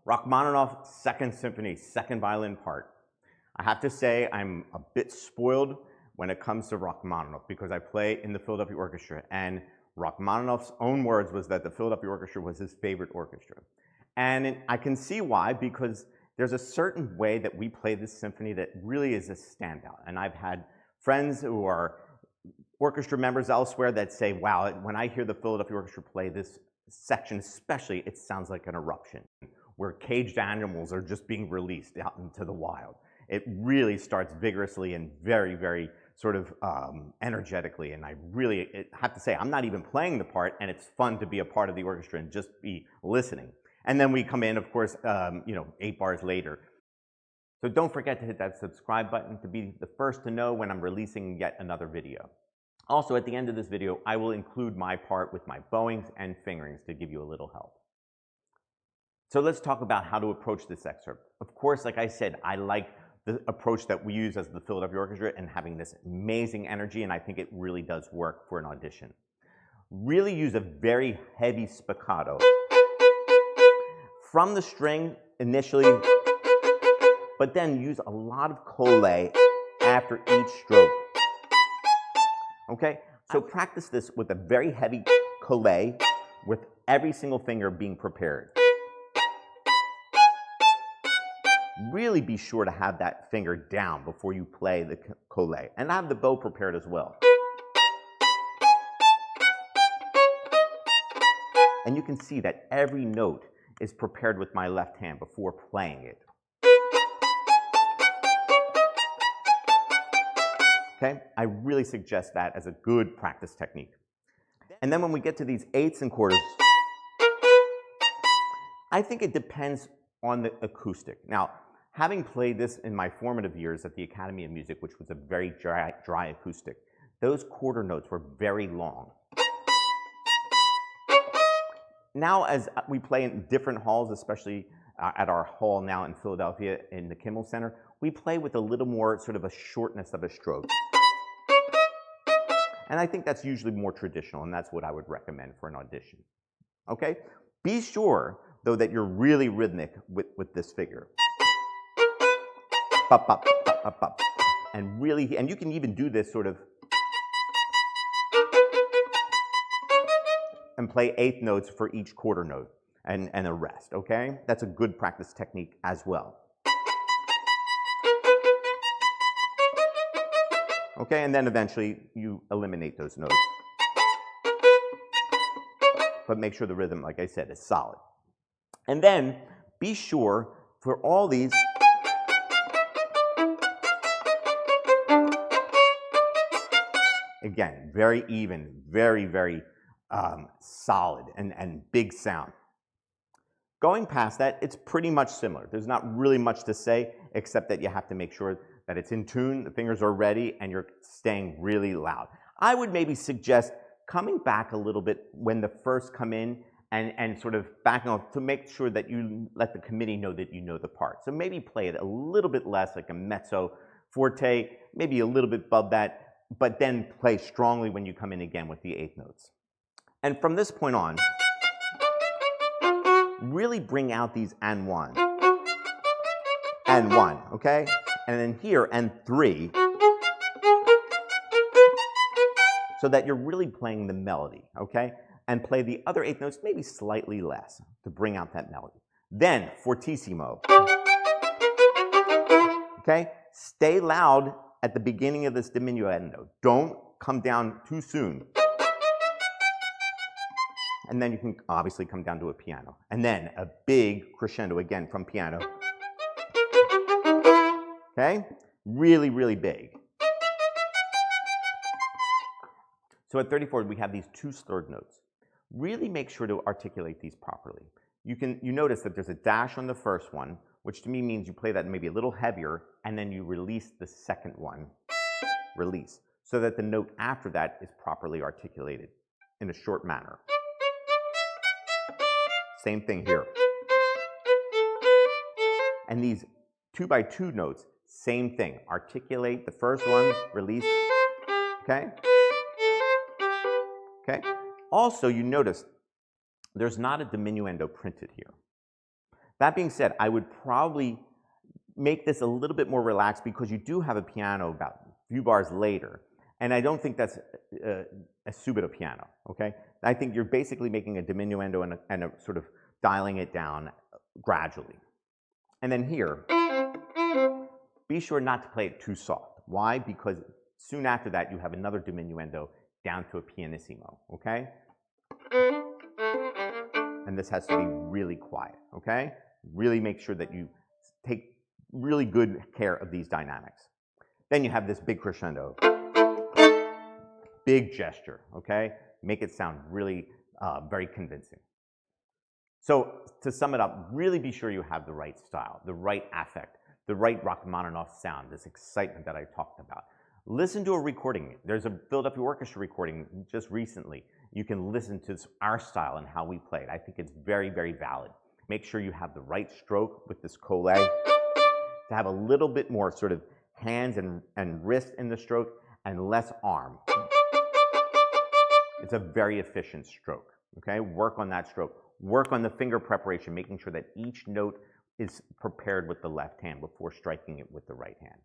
Rachmaninoff Second Symphony, second violin part. I have to say I'm a bit spoiled when it comes to Rachmaninoff because I play in the Philadelphia Orchestra, and Rachmaninoff's own words was that the Philadelphia Orchestra was his favorite orchestra. And I can see why, because there's a certain way that we play this symphony that really is a standout. And I've had friends who are orchestra members elsewhere that say, wow, when I hear the Philadelphia Orchestra play this section especially, it sounds like an eruption, where caged animals are just being released out into the wild. It really starts vigorously and very, very sort of energetically, and I really have to say, I'm not even playing the part, and it's fun to be a part of the orchestra and just be listening. And then we come in, of course, 8 bars later. So don't forget to hit that subscribe button to be the first to know when I'm releasing yet another video. Also, at the end of this video, I will include my part with my bowings and fingerings to give you a little help. So let's talk about how to approach this excerpt. Of course, like I said, I like the approach that we use as the Philadelphia Orchestra and having this amazing energy, and I think it really does work for an audition. Really use a very heavy spiccato from the string initially, but then use a lot of collé after each stroke. Okay, so practice this with a very heavy collé with every single finger being prepared. Really be sure to have that finger down before you play the collé, and have the bow prepared as well. And you can see that every note is prepared with my left hand before playing it. Okay, I really suggest that as a good practice technique. And then when we get to these eighths and quarters, I think it depends on the acoustic. Now, having played this in my formative years at the Academy of Music, which was a very dry acoustic, those quarter notes were very long. Now, as we play in different halls, especially at our hall now in Philadelphia in the Kimmel Center, we play with a little more sort of a shortness of a stroke. And I think that's usually more traditional, and that's what I would recommend for an audition. Okay? Be sure, though, that you're really rhythmic with this figure. Bop, bop, bop, bop, bop. And really, and you can even do this sort of and play eighth notes for each quarter note and the rest, okay? That's a good practice technique as well. Okay, and then eventually you eliminate those notes. But make sure the rhythm, like I said, is solid. And then be sure for all these again, very even, very, very solid and big sound. Going past that, it's pretty much similar. There's not really much to say, except that you have to make sure that it's in tune, the fingers are ready, and you're staying really loud. I would maybe suggest coming back a little bit when the first come in and sort of backing off to make sure that you let the committee know that you know the part. So maybe play it a little bit less, like a mezzo forte, maybe a little bit above that, but then play strongly when you come in again with the eighth notes. And from this point on, really bring out these and one, okay? And then here, and 3, so that you're really playing the melody, okay? And play the other eighth notes maybe slightly less to bring out that melody. Then, fortissimo, okay? Stay loud at the beginning of this diminuendo. Don't come down too soon. And then you can obviously come down to a piano. And then a big crescendo again from piano. Okay? Really, really big. So at 34, we have these 2 slurred notes. Really make sure to articulate these properly. You notice that there's a dash on the first one, which to me means you play that maybe a little heavier, and then you release the second one, release, so that the note after that is properly articulated in a short manner. Same thing here. And these 2x2 notes, same thing. Articulate the first one, release, okay? Okay? Also, you notice there's not a diminuendo printed here. That being said, I would probably make this a little bit more relaxed because you do have a piano about a few bars later. And I don't think that's a subito piano, okay? I think you're basically making a diminuendo and a sort of dialing it down gradually. And then here, be sure not to play it too soft. Why? Because soon after that, you have another diminuendo down to a pianissimo, okay? And this has to be really quiet, okay? Really make sure that you take really good care of these dynamics. Then you have this big crescendo. Big gesture, okay? Make it sound really very convincing. So to sum it up, really be sure you have the right style, the right affect, the right Rachmaninoff sound, this excitement that I talked about. Listen to a recording. There's a Philadelphia Orchestra recording just recently. You can listen to our style and how we play it. I think it's very, very valid. Make sure you have the right stroke with this collé, to have a little bit more sort of hands and wrist in the stroke and less arm. It's a very efficient stroke, okay? Work on that stroke. Work on the finger preparation, making sure that each note is prepared with the left hand before striking it with the right hand.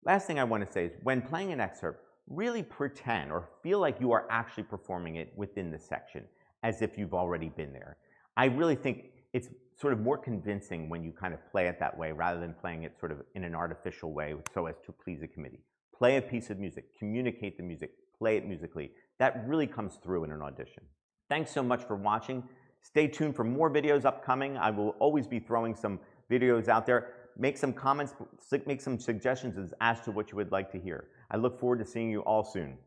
Last thing I want to say is when playing an excerpt, really pretend or feel like you are actually performing it within the section as if you've already been there. I really think it's sort of more convincing when you kind of play it that way rather than playing it sort of in an artificial way so as to please a committee. Play a piece of music, communicate the music, play it musically. That really comes through in an audition. Thanks so much for watching. Stay tuned for more videos upcoming. I will always be throwing some videos out there. Make some comments, make some suggestions as to what you would like to hear. I look forward to seeing you all soon.